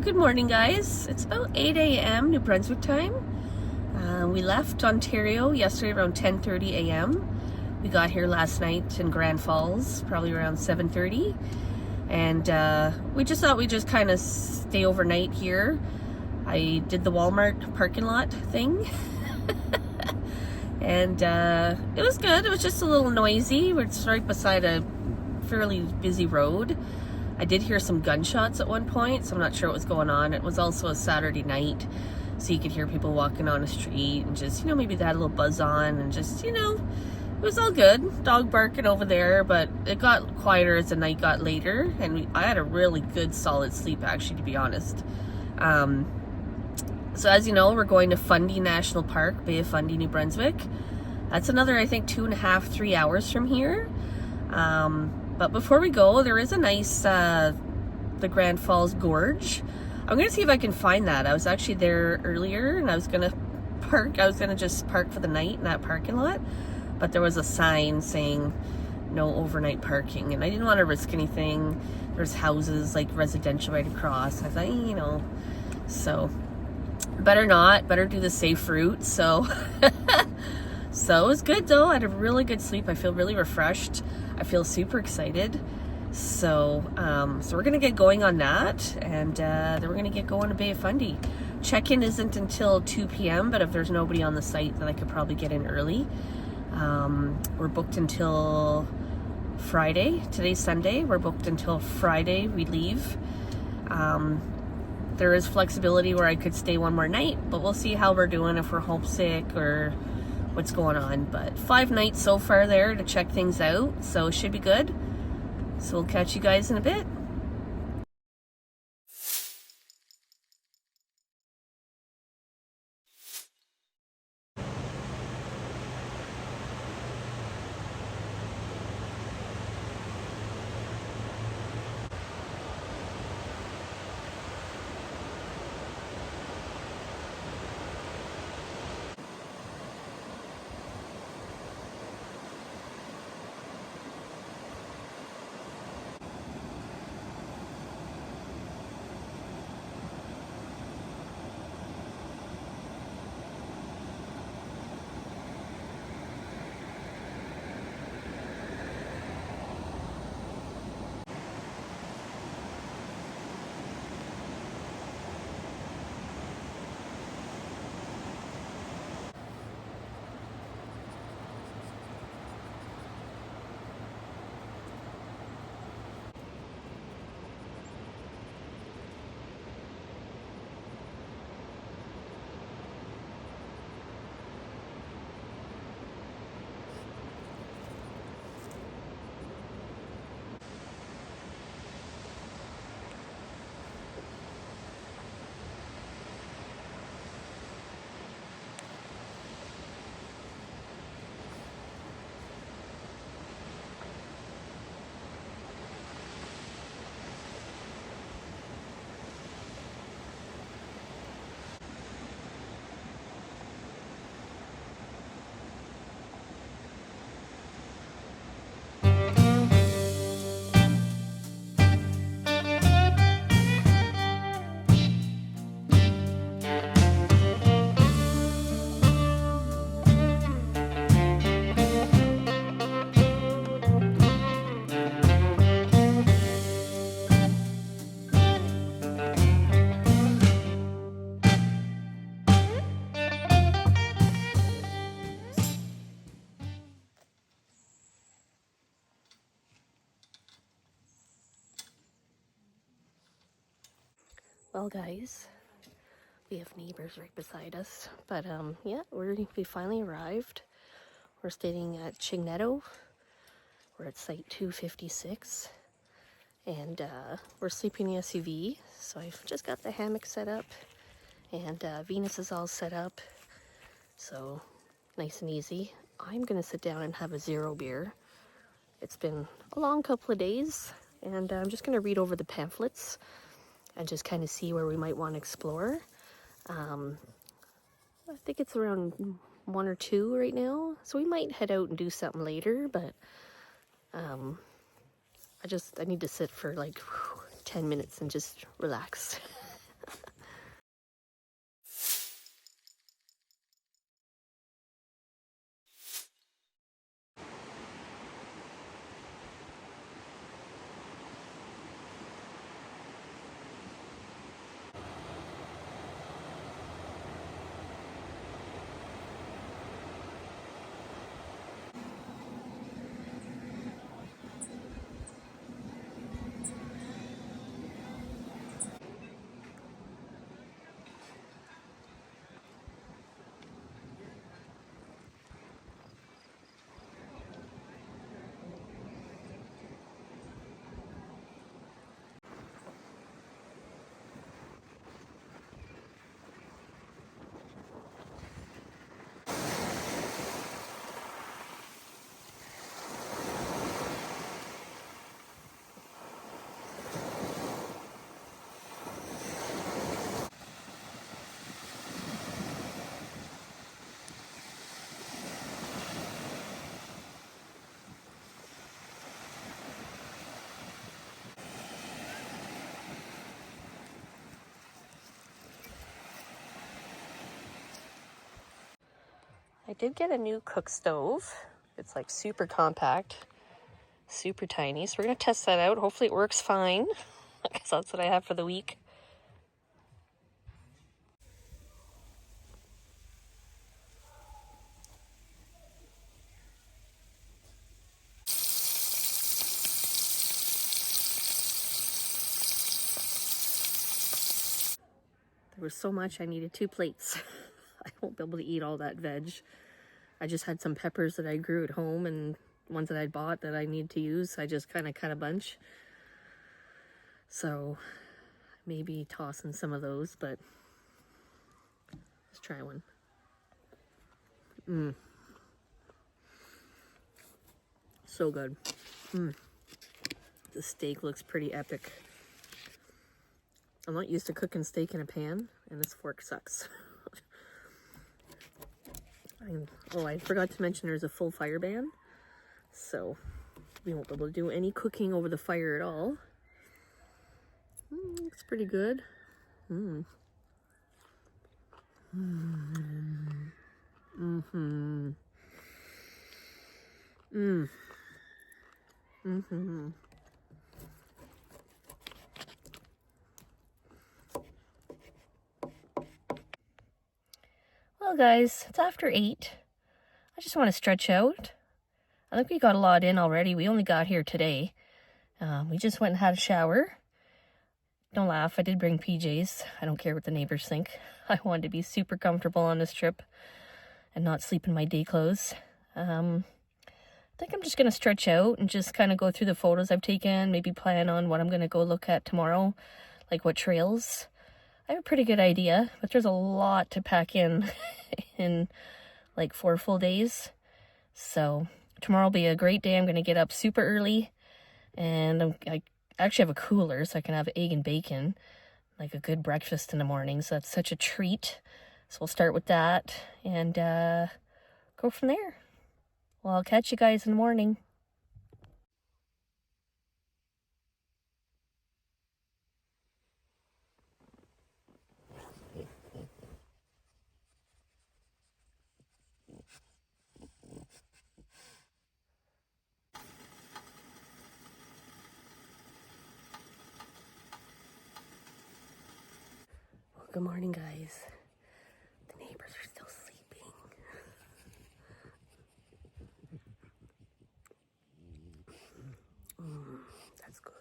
Good morning, guys. It's about 8 a.m. New Brunswick time. We left Ontario yesterday around 10:30 a.m. We got here last night in Grand Falls, probably around 7:30. And we just thought we'd just kind of stay overnight here. I did the Walmart parking lot thing. And it was good. It was just a little noisy. We're just right beside a fairly busy road. I did hear some gunshots at one point, so I'm not sure what was going on. It was also a Saturday night, so you could hear people walking on the street and just, maybe they had a little buzz on and just, it was all good. Dog barking over there, but it got quieter as the night got later, and I had a really good solid sleep, actually, to be honest. So as you know, we're going to Fundy National Park, Bay of Fundy, New Brunswick. That's another, I think, 2.5, 3 hours from here. But before we go, there is a nice, the Grand Falls Gorge. I'm going to see if I can find that. I was actually there earlier, and I was going to just park for the night in that parking lot. But there was a sign saying no overnight parking, and I didn't want to risk anything. There's houses, like residential right across. I thought, so better not, better do the safe route. So, so it was good though. I had a really good sleep. I feel really refreshed. I feel super excited. So, so we're gonna get going on that, and then we're gonna get going to Bay of Fundy. Check-in isn't until 2 p.m., but if there's nobody on the site, then I could probably get in early. We're booked until Friday. Today's Sunday. We're booked until Friday. We leave. There is flexibility where I could stay one more night, but we'll see how we're doing, if we're homesick or what's going on. But 5 nights so far there to check things out, so it should be good. So we'll catch you guys in a bit. Well, guys, we have neighbors right beside us, but yeah, we finally arrived. We're staying at Chignetto. We're at site 256, and we're sleeping in the SUV. So I've just got the hammock set up, and Venus is all set up, so nice and easy. I'm gonna sit down and have a zero beer. It's been a long couple of days, and I'm just gonna read over the pamphlets and just kind of see where we might want to explore. I think it's around 1 or 2 right now, so we might head out and do something later, but I need to sit for like 10 minutes and just relax. I did get a new cook stove. It's like super compact, super tiny. So we're gonna test that out. Hopefully it works fine, because that's what I have for the week. There was so much, I needed 2 plates. I won't be able to eat all that veg. I just had some peppers that I grew at home and ones that I'd bought that I need to use. I just kind of cut a bunch. So maybe tossing some of those, but let's try one. So good. The steak looks pretty epic. I'm not used to cooking steak in a pan, and this fork sucks. I forgot to mention there's a full fire ban, so we won't be able to do any cooking over the fire at all. Looks pretty good. Well, guys, it's after 8. I just want to stretch out. I think we got a lot in already. We only got here today. We just went and had a shower. Don't laugh, I did bring PJs. I don't care what the neighbors think. I wanted to be super comfortable on this trip and not sleep in my day clothes. I think I'm just going to stretch out and just kind of go through the photos I've taken, maybe plan on what I'm going to go look at tomorrow, like what trails. I have a pretty good idea, but there's a lot to pack in in like 4 full days. So tomorrow will be a great day. I'm going to get up super early, and I actually have a cooler so I can have egg and bacon, like a good breakfast in the morning. So that's such a treat. So we'll start with that and go from there. Well, I'll catch you guys in the morning. Well, good morning, guys. The neighbors are still sleeping. That's good.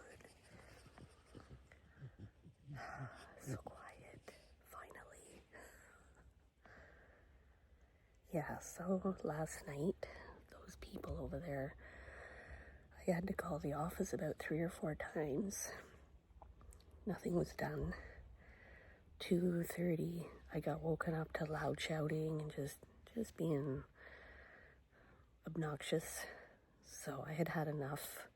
So quiet, finally. Yeah, so last night, those people over there, I had to call the office about 3 or 4 times. Nothing was done. 2:30, I got woken up to loud shouting and just being obnoxious. So I had enough.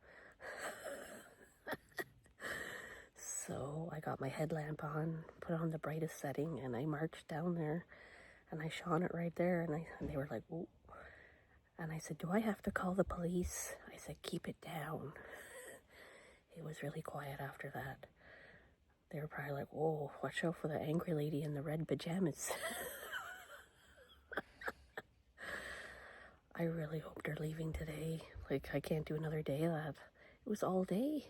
So I got my headlamp on, put it on the brightest setting, and I marched down there, and I shone it right there, and they were like, "Whoa." And I said, "Do I have to call the police?" I said, "Keep it down." It was really quiet after that. They were probably like, "Whoa, watch out for the angry lady in the red pajamas." I really hope they're leaving today. Like, I can't do another day of that. It was all day.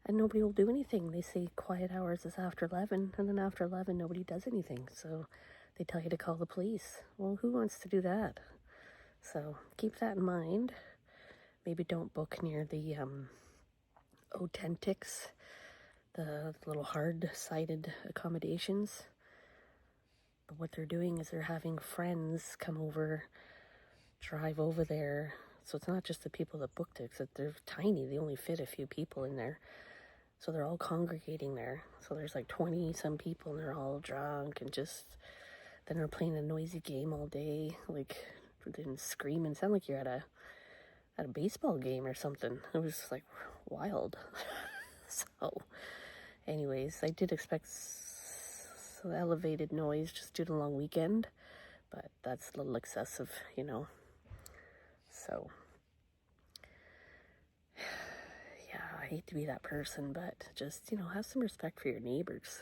And nobody will do anything. They say quiet hours is after 11, and then after 11, nobody does anything. So they tell you to call the police. Well, who wants to do that? So keep that in mind. Maybe don't book near the Authentics, the little hard-sided accommodations. But what they're doing is they're having friends come over, drive over there. So it's not just the people that booked it, because they're tiny. They only fit a few people in there. So they're all congregating there. So there's like 20 some people, and they're all drunk and then they're playing a noisy game all day, like then screaming. Sound like you're at a baseball game or something. It was like wild. So anyways, I did expect some elevated noise just due to the long weekend, but that's a little excessive, you know. So yeah, I hate to be that person, but just, have some respect for your neighbors.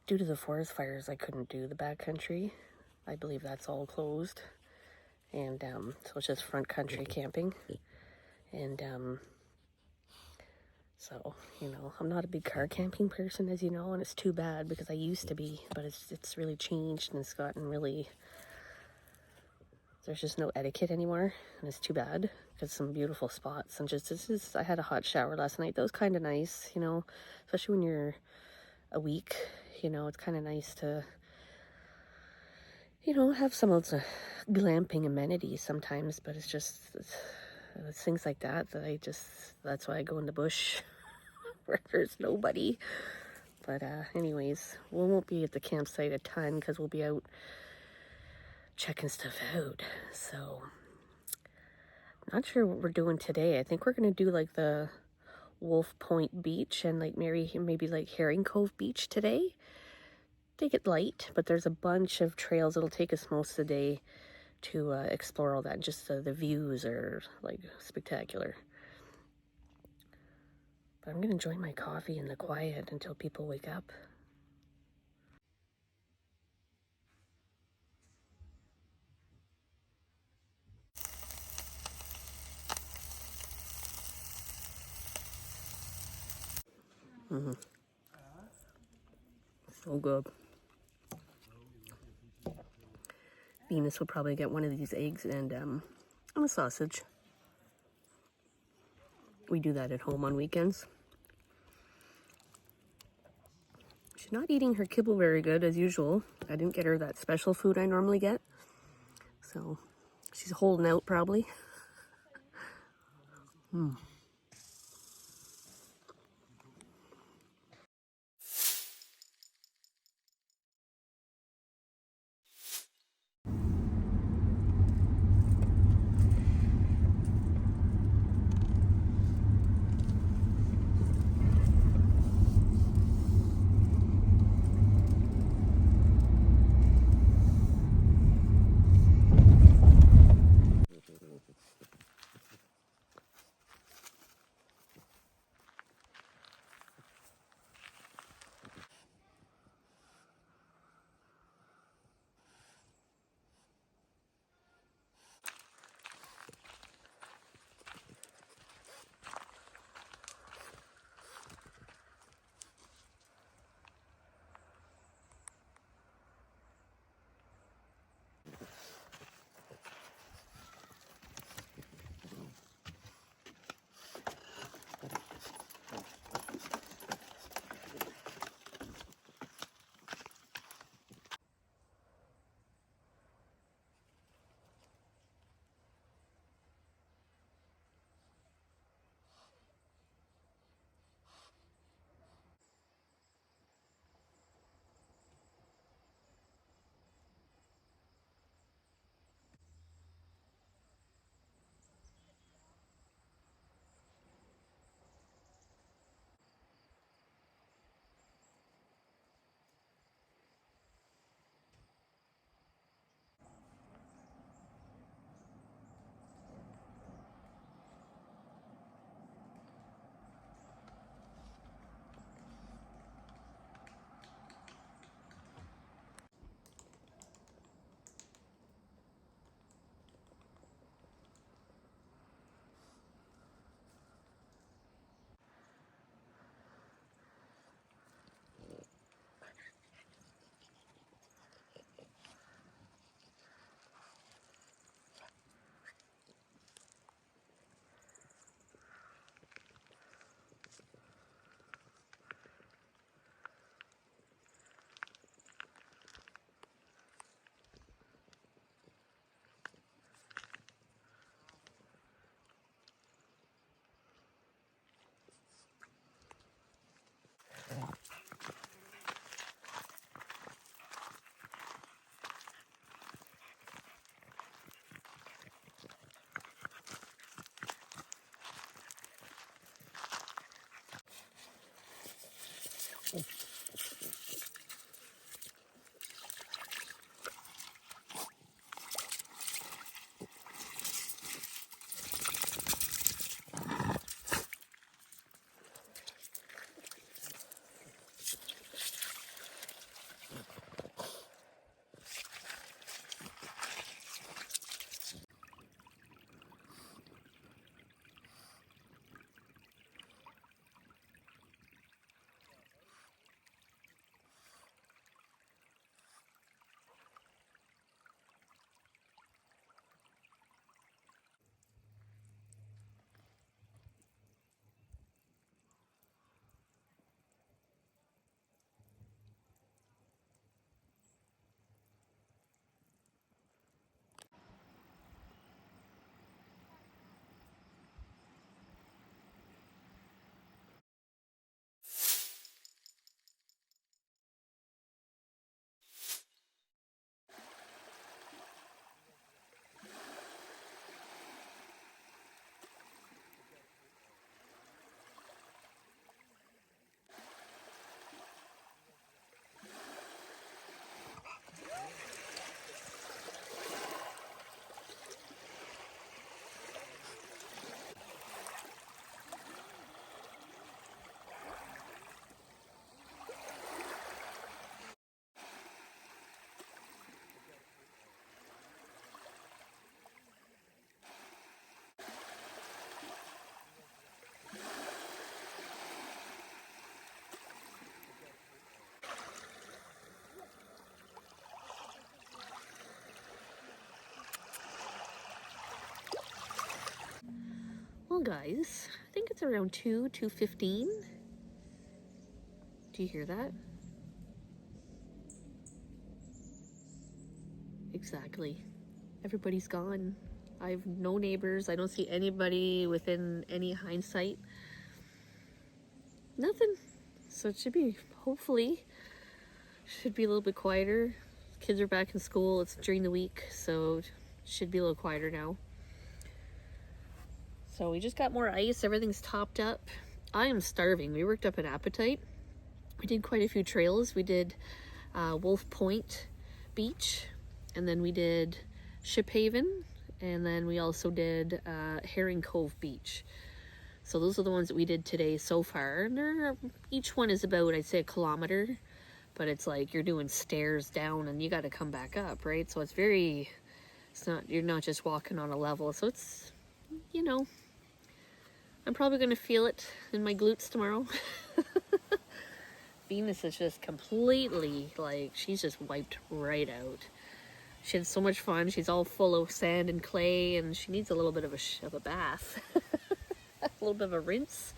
due to the forest fires, I couldn't do the backcountry. I believe that's all closed. And so it's just front country camping. And so, you know, I'm not a big car camping person, as you know, and it's too bad because I used to be, but it's really changed and it's gotten really, there's just no etiquette anymore, and it's too bad because some beautiful spots and just I had a hot shower last night. That was kind of nice, you know, especially when you're a week, you know, it's kind of nice to, you know, have some of the glamping amenities sometimes, but it's things like that that's why I go in the bush where there's nobody. But anyways, we won't be at the campsite a ton because we'll be out checking stuff out. So, not sure what we're doing today. I think we're going to do like the Wolf Point Beach and like maybe like Herring Cove Beach today. Take it light, but there's a bunch of trails. It'll take us most of the day to explore all that. Just the views are like spectacular. But I'm gonna enjoy my coffee in the quiet until people wake up. So good. Venus will probably get one of these eggs and a sausage. We do that at home on weekends. She's not eating her kibble very good as usual. I didn't get her that special food I normally get. So she's holding out probably. Well, guys, I think it's around 2:15. Do you hear that? Exactly. Everybody's gone. I have no neighbors. I don't see anybody within any hindsight. Nothing. So it should be, hopefully, should be a little bit quieter. Kids are back in school. It's during the week, so it should be a little quieter now. So we just got more ice. Everything's topped up. I am starving. We worked up an appetite. We did quite a few trails. We did Wolf Point Beach, and then we did Ship Haven, and then we also did Herring Cove Beach. So those are the ones that we did today so far. And each one is about, I'd say, a kilometer, but it's like you're doing stairs down and you got to come back up, right? So you're not just walking on a level. So it's, you know, I'm probably going to feel it in my glutes tomorrow. Venus is just completely, like, she's just wiped right out. She had so much fun. She's all full of sand and clay, and she needs a little bit of a bath. A little bit of a rinse.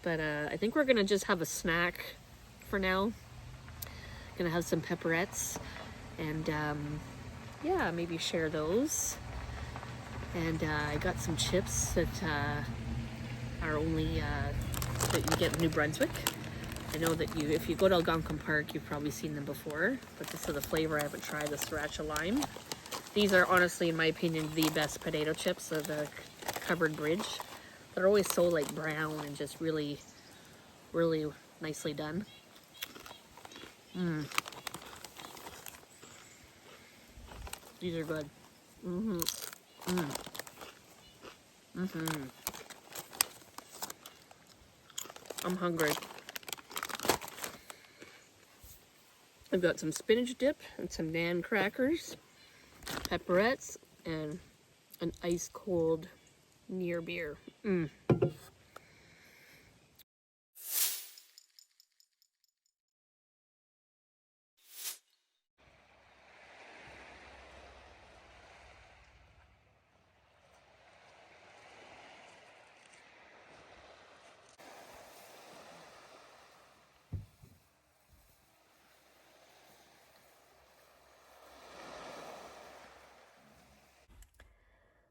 But I think we're going to just have a snack for now. Going to have some pepperettes, and yeah, maybe share those. And I got some chips that are only that you get in New Brunswick. I know that if you go to Algonquin Park, you've probably seen them before, but this is the flavor I haven't tried, the Sriracha Lime. These are honestly, in my opinion, the best potato chips of the covered bridge. They're always so like brown and just really, really nicely done. These are good. I'm hungry. I've got some spinach dip and some nan crackers, pepperettes, and an ice cold near beer.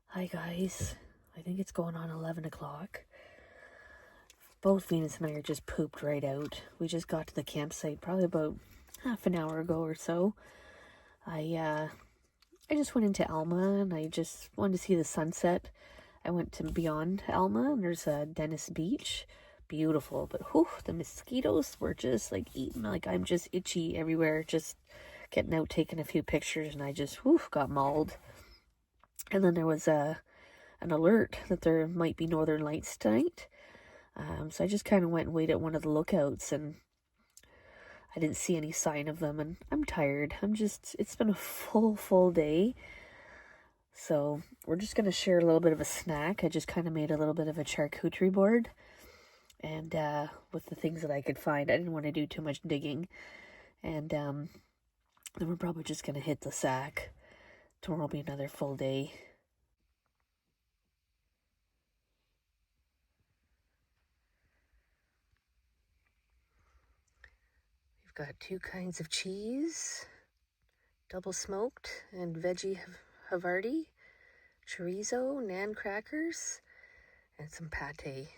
Hi guys, I think it's going on 11 o'clock. Both Venus and I are just pooped right out. We just got to the campsite probably about half an hour ago or so. I just went into Alma and I just wanted to see the sunset. I went to beyond Alma and there's a Dennis Beach. Beautiful, but whew, the mosquitoes were just like eating. Like I'm just itchy everywhere, just getting out, taking a few pictures, and I just got mauled. And then there was an alert that there might be northern lights tonight. So I just kind of went and waited at one of the lookouts, and I didn't see any sign of them, and I'm tired. It's been a full day. So we're just going to share a little bit of a snack. I just kind of made a little bit of a charcuterie board, and with the things that I could find. I didn't want to do too much digging. And then we're probably just going to hit the sack. Tomorrow will be another full day. We've got 2 kinds of cheese, double smoked and veggie Havarti, chorizo, nan crackers, and some pate.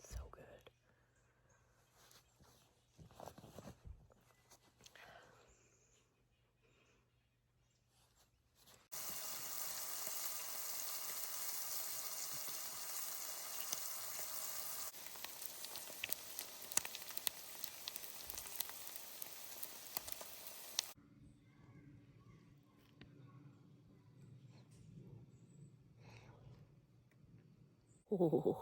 So good. Oh.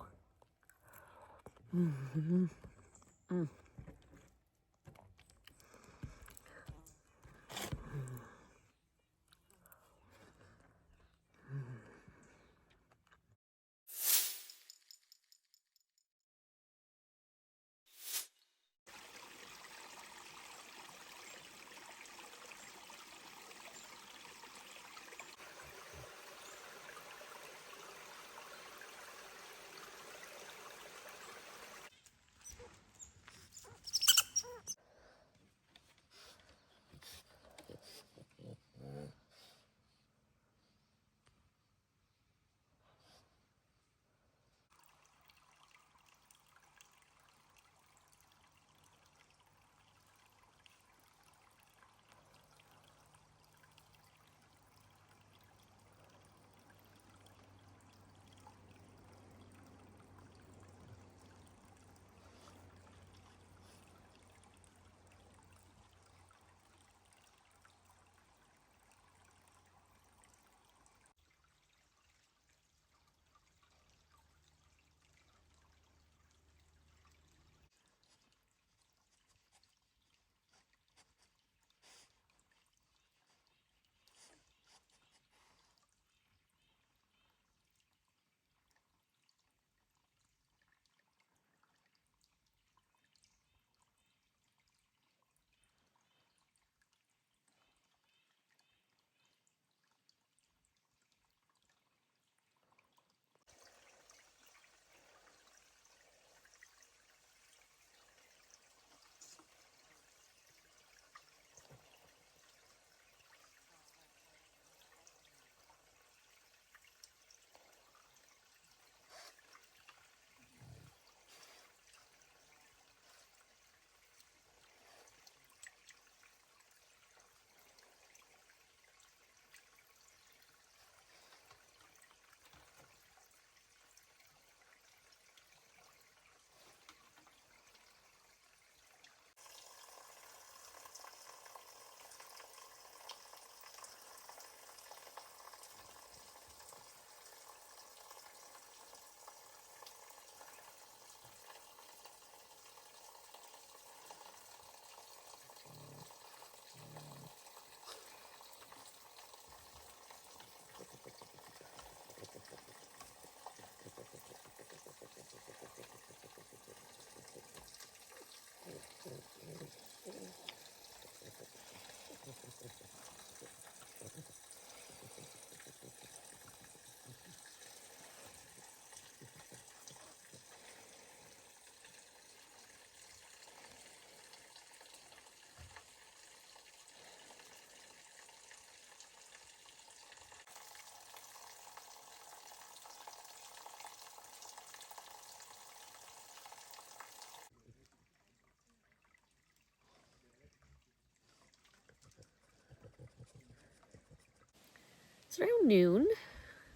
It's around noon.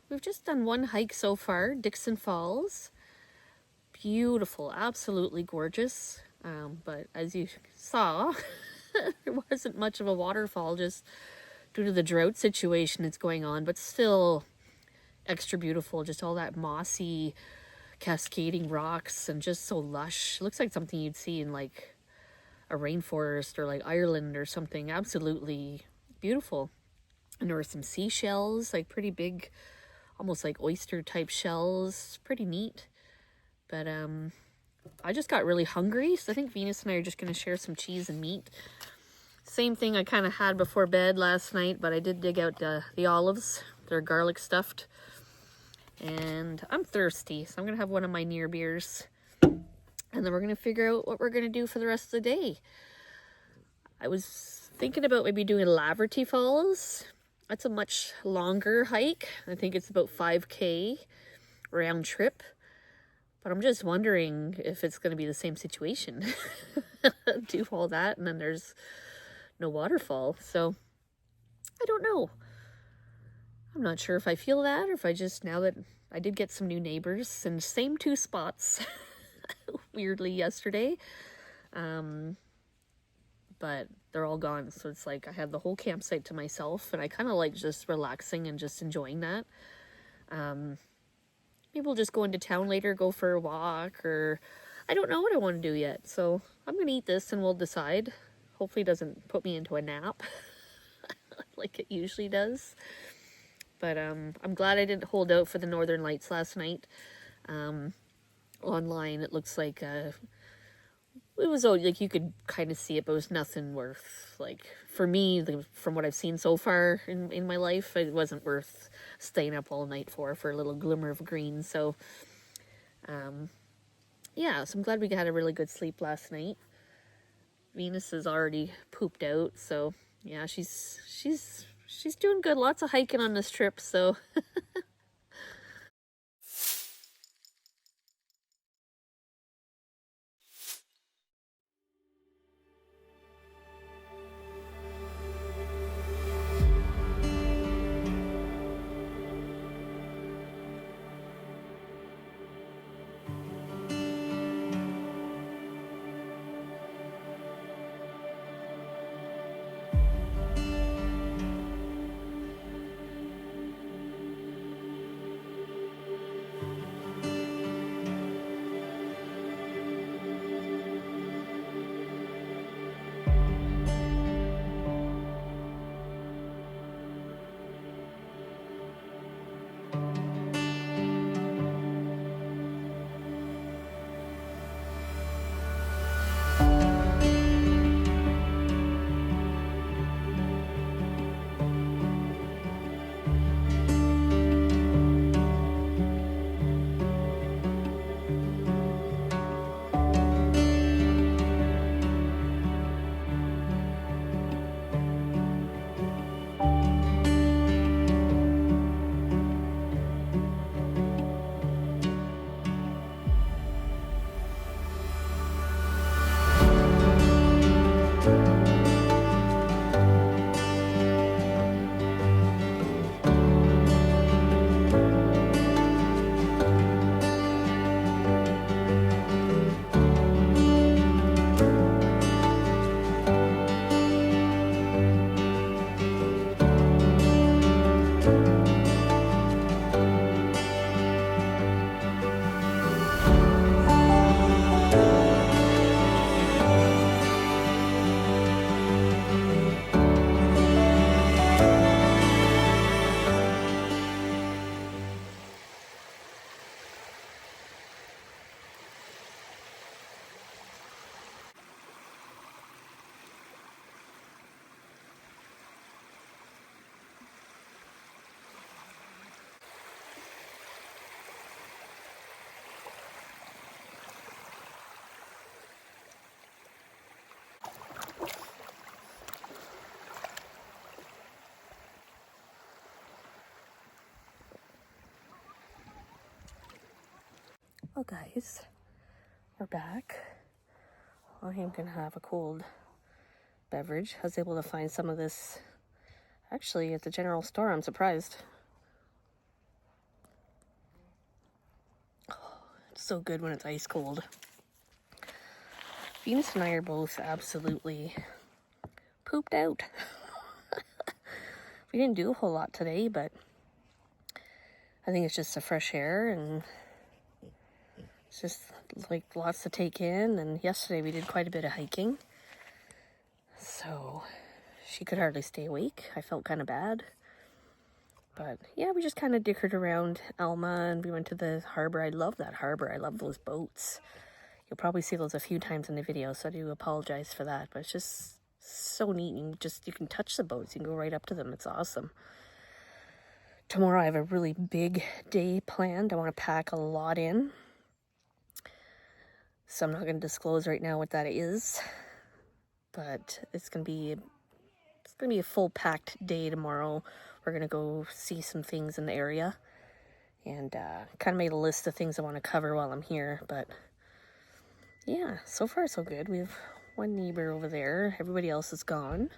We've just done one hike so far, Dixon Falls. Beautiful, absolutely gorgeous. But as you saw, there wasn't much of a waterfall just due to the drought situation that's going on, but still extra beautiful. Just all that mossy, cascading rocks and just so lush. Looks like something you'd see in like a rainforest or like Ireland or something. Absolutely beautiful. And there were some seashells, like pretty big, almost like oyster type shells. Pretty neat. But I just got really hungry, so I think Venus and I are just going to share some cheese and meat. Same thing I kind of had before bed last night, but I did dig out the olives. They're garlic stuffed. And I'm thirsty, so I'm going to have one of my near beers. And then we're going to figure out what we're going to do for the rest of the day. I was thinking about maybe doing Laverty Falls. That's a much longer hike. I think it's about 5K round trip. But I'm just wondering if it's going to be the same situation. Do all that and then there's no waterfall. So I don't know. I'm not sure if I feel that or if I just, now that I did get some new neighbors and same 2 spots weirdly yesterday. But they're all gone. So it's like I had the whole campsite to myself and I kind of like just relaxing and just enjoying that. Maybe we'll just go into town later, go for a walk, or I don't know what I want to do yet. So I'm going to eat this and we'll decide. Hopefully it doesn't put me into a nap like it usually does. But I'm glad I didn't hold out for the Northern Lights last night. Online, it looks like it was like you could kind of see it, but it was nothing worth, like, for me, from what I've seen so far in my life, it wasn't worth staying up all night for a little glimmer of green. So yeah, so I'm glad we had a really good sleep last night. Venus is already pooped out, so yeah, she's doing good. Lots of hiking on this trip, so well, guys, we're back. I am gonna have a cold beverage. I was able to find some of this Actually, at the general store, I'm surprised. Oh, it's so good when it's ice cold. Venus and I are both absolutely pooped out. We didn't do a whole lot today, but I think it's just the fresh air, and it's just like lots to take in. And yesterday we did quite a bit of hiking, so she could hardly stay awake. I felt kind of bad. But yeah, we just kind of dickered around Alma, and we went to the harbor. I love that harbor. I love those boats. You'll probably see those a few times in the video, so I do apologize for that. But it's just so neat. You can touch the boats. You can go right up to them. It's awesome. Tomorrow I have a really big day planned. I want to pack a lot in. So I'm not going to disclose right now what that is. But it's going to be a full packed day tomorrow. We're going to go see some things in the area. And kind of made a list of things I want to cover while I'm here. But yeah, so far so good. We have one neighbor over there. Everybody else is gone.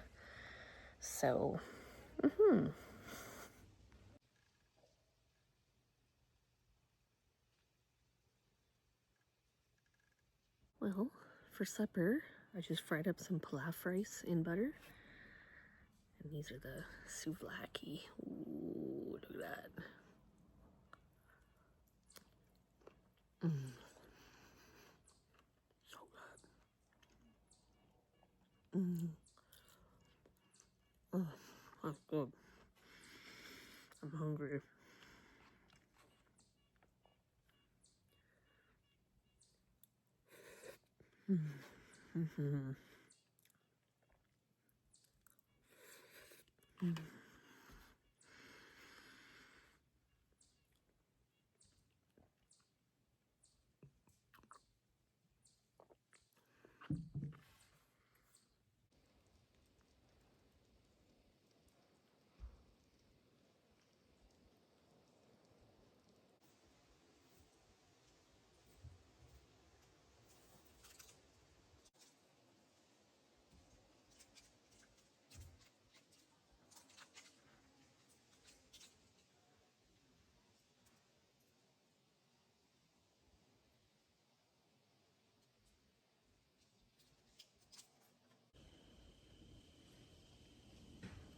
So, Well, for supper, I just fried up some pilaf rice in butter. And these are the souvlaki. Ooh, look at that. So good. Oh, that's good. I'm hungry.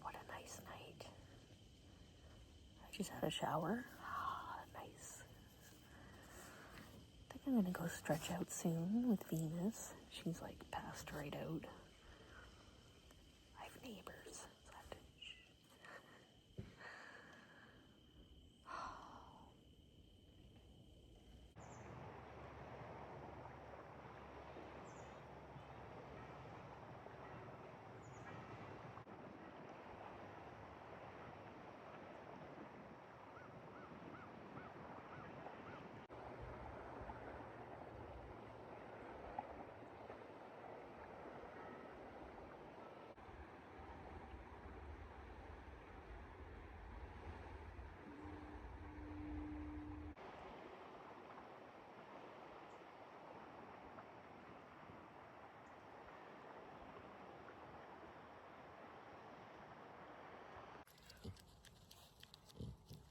What a nice night. I just had a shower. Ah, nice. I think I'm gonna go stretch out soon with Venus. She's like passed right out. I have neighbors. So I have to...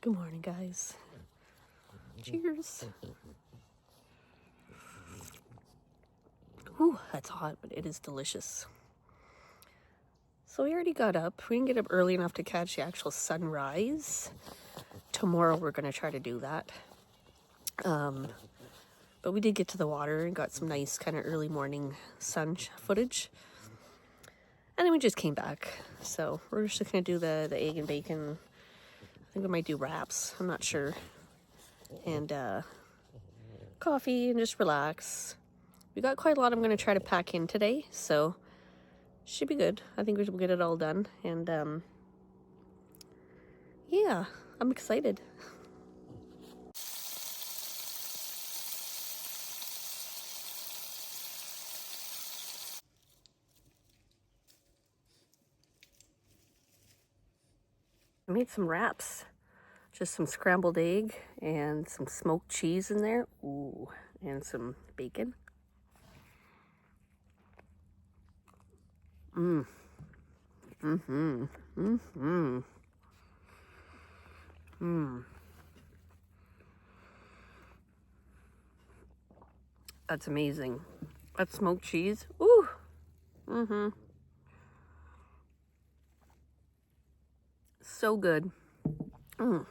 Good morning, guys. Cheers. Ooh, that's hot, but it is delicious. So we already got up. We didn't get up early enough to catch the actual sunrise. Tomorrow we're going to try to do that. But we did get to the water and got some nice kind of early morning sun footage. And then we just came back. So we're just going to do the egg and bacon. I think we might do wraps. I'm not sure. And coffee and just relax. We got quite a lot I'm going to try to pack in today. So should be good. I think we'll get it all done. And yeah, I'm excited. I made some wraps. Just some scrambled egg and some smoked cheese in there. Ooh, and some bacon. Mm-hmm. Mm-hmm. Mm. That's amazing. That smoked cheese. Ooh. Mm-hmm. So good. Mm.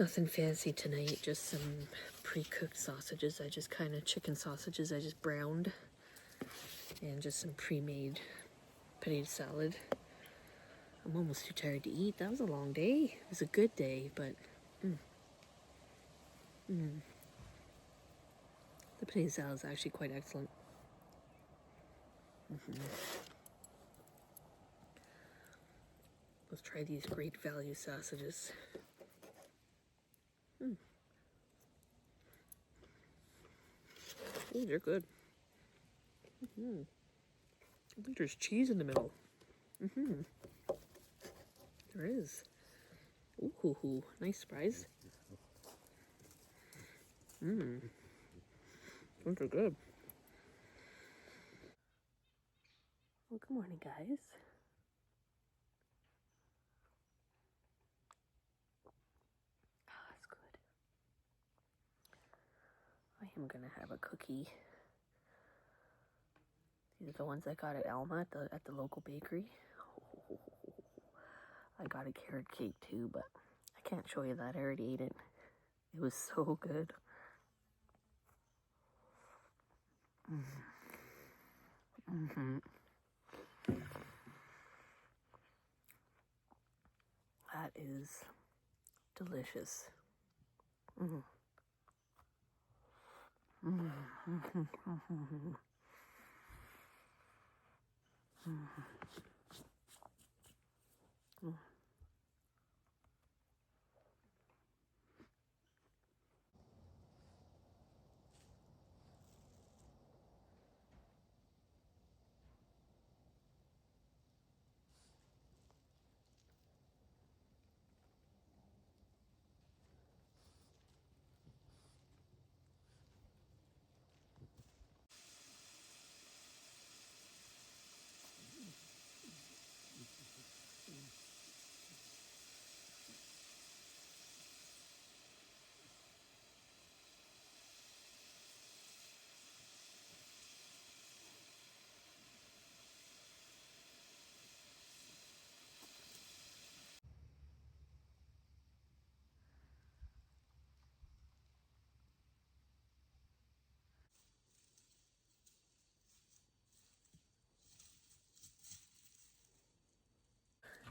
Nothing fancy tonight, just some pre-cooked sausages. Chicken sausages I just browned. And just some pre-made potato salad. I'm almost too tired to eat. That was a long day. It was a good day, but the potato salad is actually quite excellent. Let's try these great value sausages. Oh, they're good. I think there's cheese in the middle. There is. Ooh, nice surprise. Those are good. Well, good morning, guys. Oh, that's good. I am gonna have a cookie. These are the ones I got at Alma at the local bakery. Oh, I got a carrot cake too, but I can't show you that. I already ate it. It was so good. That is delicious.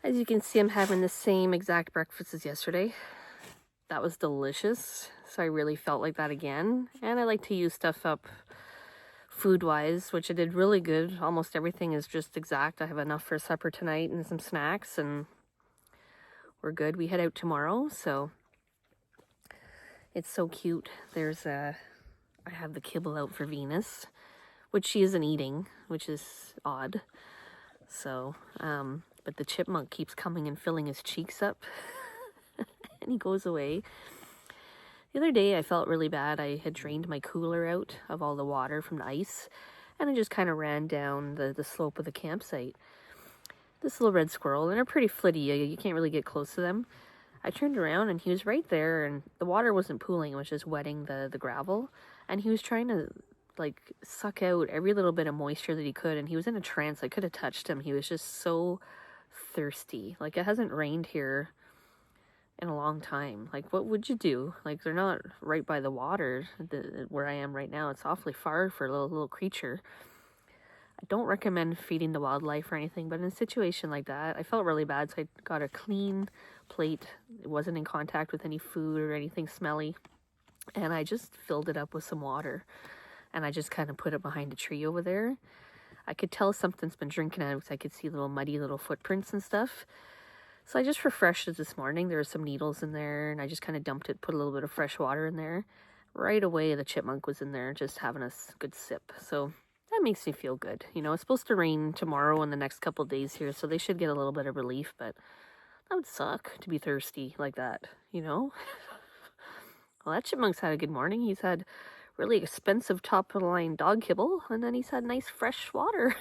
As you can see, I'm having the same exact breakfast as yesterday. That was delicious. So I really felt like that again. And I like to use stuff up food-wise, which I did really good. Almost everything is just exact. I have enough for supper tonight and some snacks, and we're good. We head out tomorrow, so it's so cute. I have the kibble out for Venus, which she isn't eating, which is odd. So, but the chipmunk keeps coming and filling his cheeks up, and he goes away. The other day I felt really bad. I had drained my cooler out of all the water from the ice, and I just kind of ran down the slope of the campsite. This little red squirrel, and they're pretty flitty. You can't really get close to them. I turned around and he was right there, and the water wasn't pooling. It was just wetting the gravel, and he was trying to like suck out every little bit of moisture that he could, and he was in a trance. I could have touched him. He was just so thirsty. Like, it hasn't rained here in a long time. Like, what would you do? Like, they're not right by the water where I am right now. It's awfully far for a little creature. I don't recommend feeding the wildlife or anything, but in a situation like that, I felt really bad, so I got a clean plate. It wasn't in contact with any food or anything smelly, and I just filled it up with some water, and I just kind of put it behind a tree over there. I could tell something's been drinking it because I could see little muddy little footprints and stuff. So I just refreshed it this morning. There were some needles in there, and I just kind of dumped it, put a little bit of fresh water in there. Right away, the chipmunk was in there just having a good sip. So that makes me feel good. You know, it's supposed to rain tomorrow and the next couple of days here, so they should get a little bit of relief, but that would suck to be thirsty like that, you know? Well, that chipmunk's had a good morning. He's had really expensive top-of-the-line dog kibble, and then he's had nice fresh water.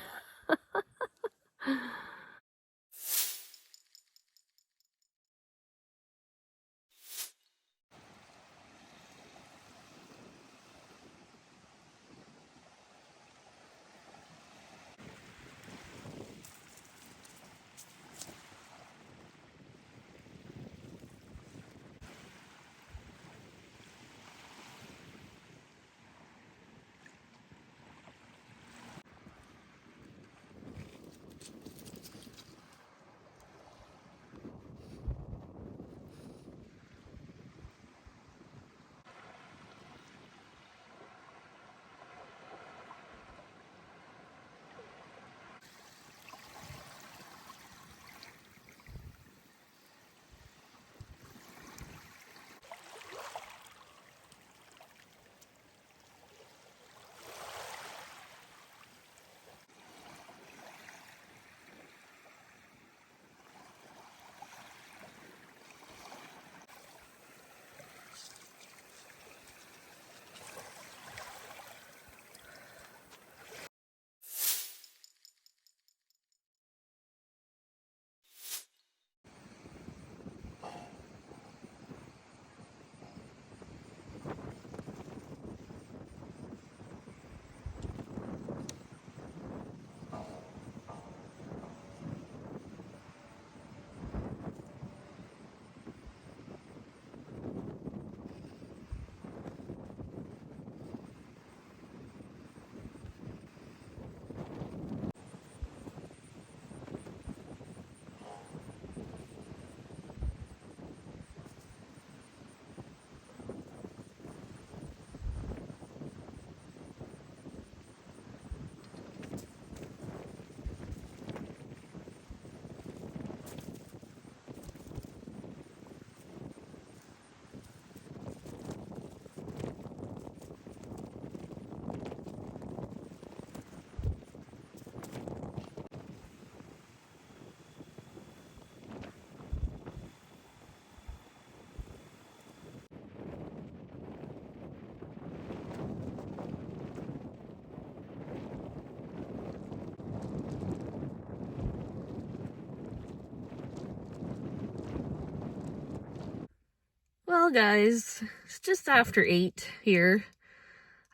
Well, guys, it's just after 8 here.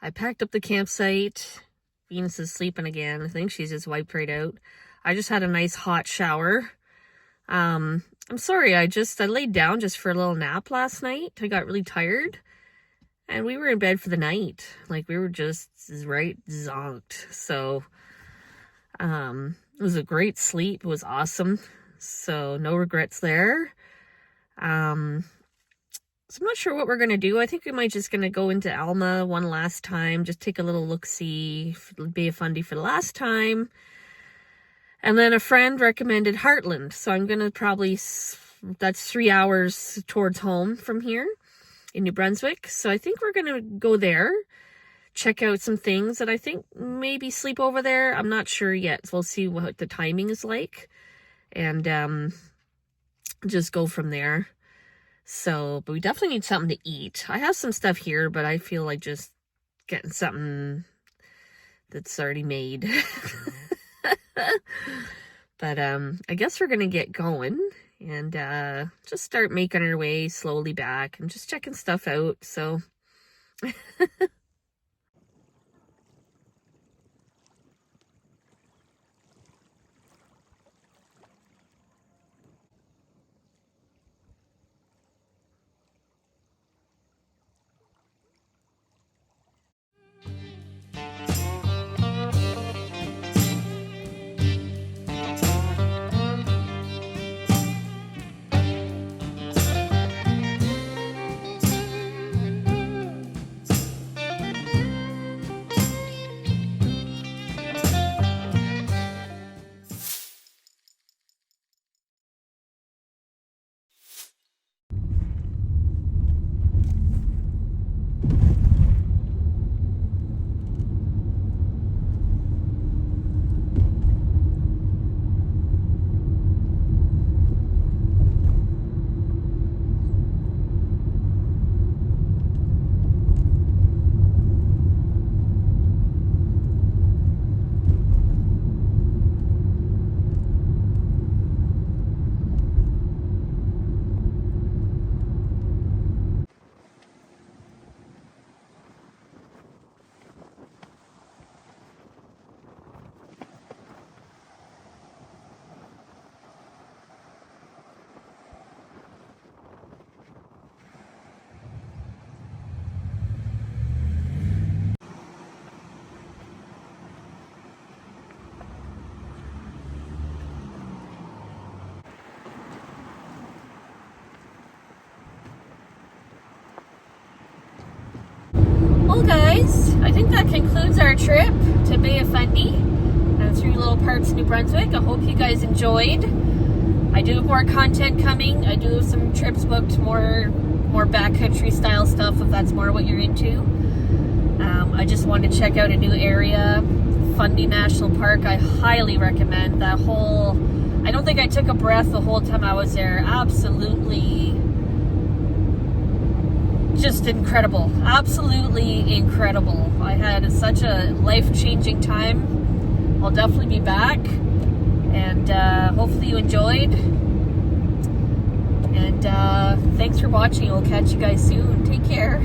I packed up the campsite. Venus is sleeping again. I think she's just wiped right out. I just had a nice hot shower. I'm sorry, I laid down just for a little nap last night. I got really tired. And we were in bed for the night. Like, we were just right zonked. So, it was a great sleep. It was awesome. So, no regrets there. So I'm not sure what we're going to do. I think we might just going to go into Alma one last time. Just take a little look-see. Bay of Fundy for the last time. And then a friend recommended Heartland. So I'm going to probably... That's 3 hours towards home from here in New Brunswick. So I think we're going to go there. Check out some things that I think maybe sleep over there. I'm not sure yet. So we'll see what the timing is like. And just go from there. So, but we definitely need something to eat. I have some stuff here, but I feel like just getting something that's already made. But I guess we're gonna get going and just start making our way slowly back and just checking stuff out. So well, guys, I think that concludes our trip to Bay of Fundy and through little parts of New Brunswick. I hope you guys enjoyed. I do have more content coming. I do have some trips booked, more backcountry style stuff if that's more what you're into. I just wanted to check out a new area, Fundy National Park. I highly recommend that whole... I don't think I took a breath the whole time I was there. Absolutely just incredible. Absolutely incredible. I had such a life-changing time. I'll definitely be back. And hopefully you enjoyed. And thanks for watching. We'll catch you guys soon. Take care.